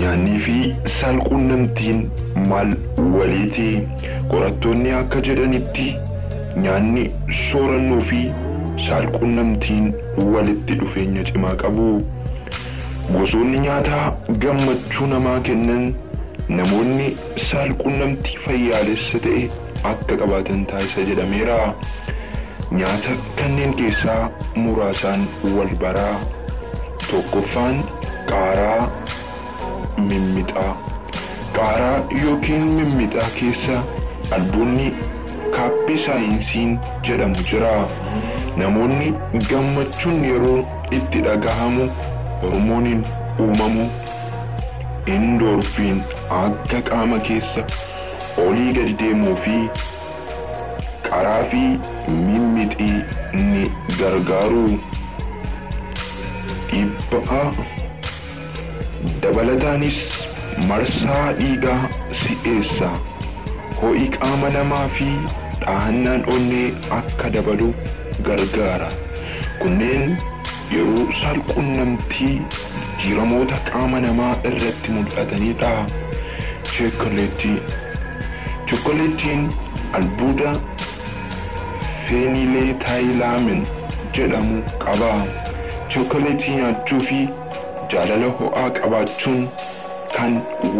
nyaanni fi saalquunnamtiin maal waliiti? Qorattoonni akka jedhanitti nyaanni soorannoo fi saalquunnamtiin walitti dhufeenya cimaa qabu. Gosoonni nyaataa gammachuu namaa kennan namoonni saalquunnamtii fayyaalessa ta'e akka qabaatan taasisa jedhameera. Nyaata kanneen keessaa muraasaan wal baraa. Tokkoffaan qaaraa mimmixaa. Qaaraa yookiin mimmixaa keessa albuunni kaapsaayinsiin jedhamu jira. Namoonni gammachuun yeroo itti dhagahamu hormooniin uumamu indoorfiin akka qaama keessa olii gadi deemuu fi qaaraa fi mimmixii ni gargaaru. Dhiibbaa dabalataanis marsaa dhiigaa si'eessa, ho'i qaama namaa fi dhahannaan onnee akka dabalu gargaara. Kunneen yeroo saalquunnamtii jijjiiramoota qaama namaa irratti mul'atanidha. Chookoleetiin albuuda feenileetaayilaamiin jedhamu qaba. Chookoleetii nyaachuu fi jaalala ho'aa qabaachuun kan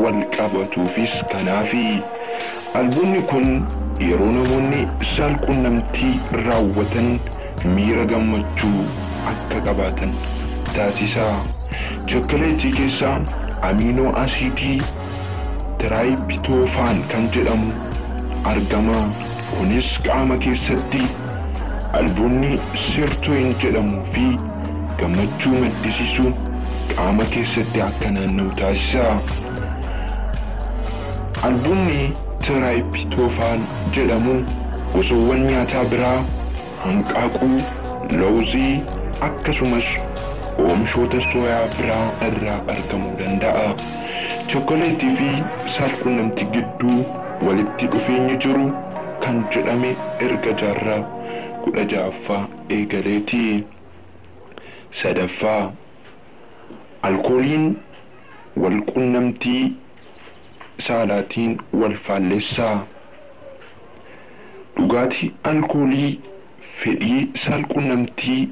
wal qabatuufis kanaafi. Albuudni kun yeroo namoonni saalquunnamtii raawwatan miira gammachuu akka qabaatan taasisa. Chookoleetii keessa aminoo asiidii tiraayiptoofaan kan jedhamu argama. Kunis qaama keessatti albuudni sirtoin jedhamuu fi gammachuu maddisiisu qaama keessatti akka naanna'u taasisa. Albuudni tiraayiptoofaan jedhamu gosoowwan nyaataa biraa hanqaaquu, lawuzii akkasumas oomishoota sooyaa biraa irraa argamuu danda'a. Chookoleetii fi saalquunnamtii gidduu walitti dhufeenyi jiru kan jedhame erga jaarraa 16ffaa eegaleeti. Sadaffaa, alkooliin walquunnamtii saalaatiin wal faallessaa. Dhugaatii alkoolii fedhii saalquunnamtii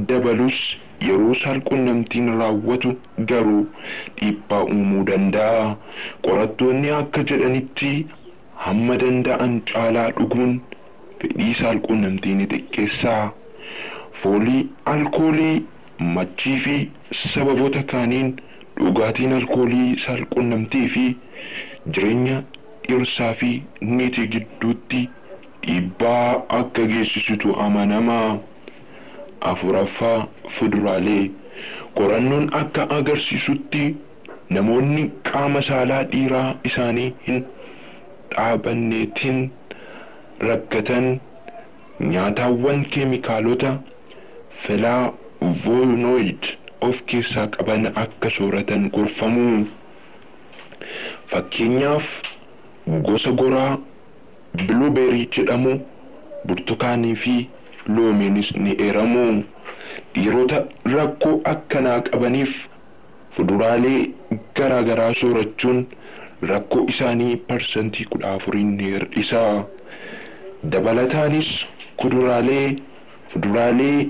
dabalus yeroo saalquunnamtiin raawwatu garuu dhiibbaa uumuu danda'a. Qorattoonni akka jedhanitti hamma danda'an caalaa dhuguun fedhii saalquunnamtii ni xiqqeessa. Foolii alkoolii, machii fi sababoota kaaniin dhugaatiin alkoolii saalquunnamtii fi jireenya dhirsaa fi niitii gidduutti dhiibbaa akka geessisutu amanama. Afuraffaa, fuduraalee. Qorannoon akka agarsiisutti namoonni qaama saalaa dhiiraa isaanii hin dhaabanneetiin rakkatan nyaatawwan keemikaalota flaavonoid of keessaa qaban akka sooratan gorfamu. Fakkeenyaaf gosa goraa blueberry jedhamu, burtukaanii fi loomiinis ni eeramu. Dhiirota rakkoo akkanaa qabaniif fuduraalee garaagaraa soorachuun rakkoo isaanii parsantii 14 ni hir'isa. Dabalataanis fuduraalee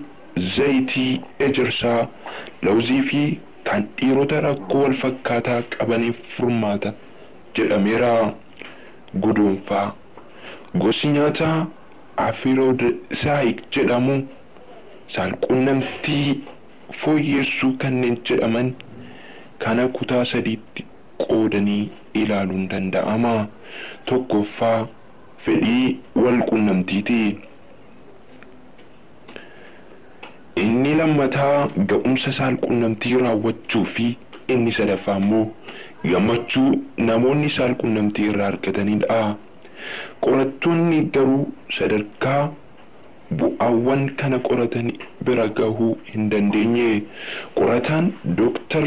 zayitii ejersaa, lawuzii fi kan dhiirota rakkoo wal fakkaataa qabaniif furmaata jedhameera. Guduunfaa. Gosi nyaataa afiroodisaayiik jedhamu saalquunnamtii fooyyessuu kanneen jedhaman kana kutaa sadiitti qoodanii ilaaluun danda'ama. Tokkoffaa, fedhii walquunnamtiiti. Inni lammataa ga'umsa saalquunnamtii raawwachuu fi inni sadaffaa immoo gammachuu namoonni saalquunnamtii irraa argatanidha. Qorattoonni garuu sadarkaa bu'aawwan kana qoratan bira gahuu hin dandeenye. Qorataan Dr.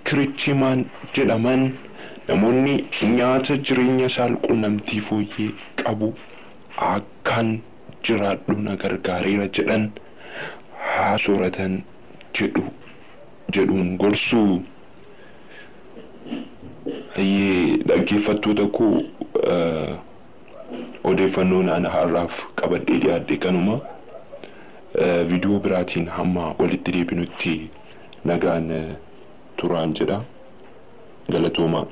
Kirichimaan jedhaman namoonni nyaata jireenya saalquunnamtii fooyyee qabu akkan jiraadhu na gargaareera jedhan haa sooratan jedhuun gorsu. Hayyee dhaggeeffattoota koo odeeffannoon ana har'aaf qabadhee dhiyaadhe kanuma. Viidiyoo biraatiin hamma walitti deebinutti nagaan turaan jedha. Galatooma.